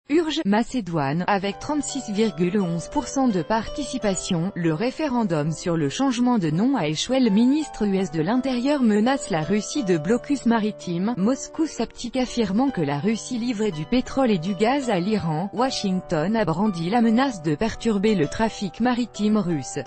Urge, Macédoine, avec 36,11% de participation, le référendum sur le changement de nom a échoué. Le ministre US de l'Intérieur menace la Russie de blocus maritime. Moscou sceptique affirmant que la Russie livrait du pétrole et du gaz à l'Iran. Washington a brandi la menace de perturber le trafic maritime russe.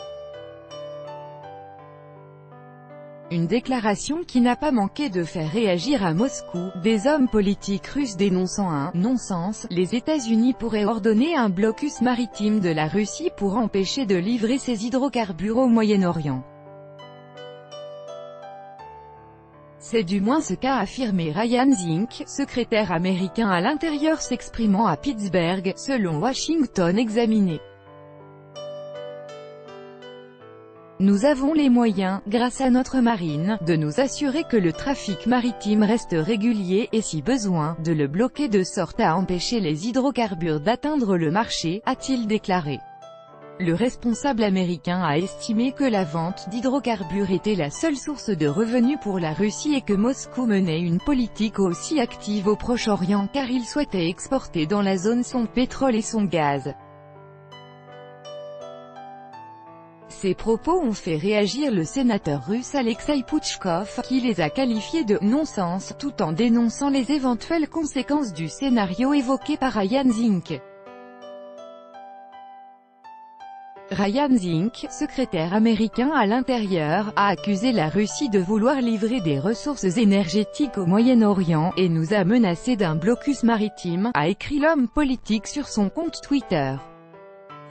Une déclaration qui n'a pas manqué de faire réagir à Moscou, des hommes politiques russes dénonçant un « non-sens ». Les États-Unis pourraient ordonner un blocus maritime de la Russie pour empêcher de livrer ses hydrocarbures au Moyen-Orient. C'est du moins ce qu'a affirmé Ryan Zinke, secrétaire américain à l'Intérieur s'exprimant à Pittsburgh, selon Washington Examiner. Nous avons les moyens, grâce à notre marine, de nous assurer que le trafic maritime reste régulier, et si besoin, de le bloquer de sorte à empêcher les hydrocarbures d'atteindre le marché, a-t-il déclaré. Le responsable américain a estimé que la vente d'hydrocarbures était la seule source de revenus pour la Russie et que Moscou menait une politique aussi active au Proche-Orient car il souhaitait exporter dans la zone son pétrole et son gaz. Ces propos ont fait réagir le sénateur russe Alexei Pouchkov, qui les a qualifiés de « non-sens » tout en dénonçant les éventuelles conséquences du scénario évoqué par Ryan Zinke. Ryan Zinke, secrétaire américain à l'Intérieur, a accusé la Russie de vouloir livrer des ressources énergétiques au Moyen-Orient, et nous a menacé d'un blocus maritime, a écrit l'homme politique sur son compte Twitter.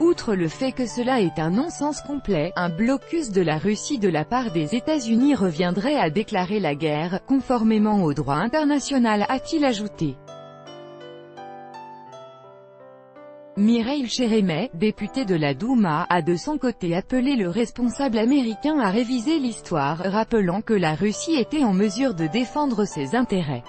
Outre le fait que cela est un non-sens complet, un blocus de la Russie de la part des États-Unis reviendrait à déclarer la guerre, conformément au droit international, a-t-il ajouté. Mikhail Cheremets, député de la Douma, a de son côté appelé le responsable américain à réviser l'histoire, rappelant que la Russie était en mesure de défendre ses intérêts.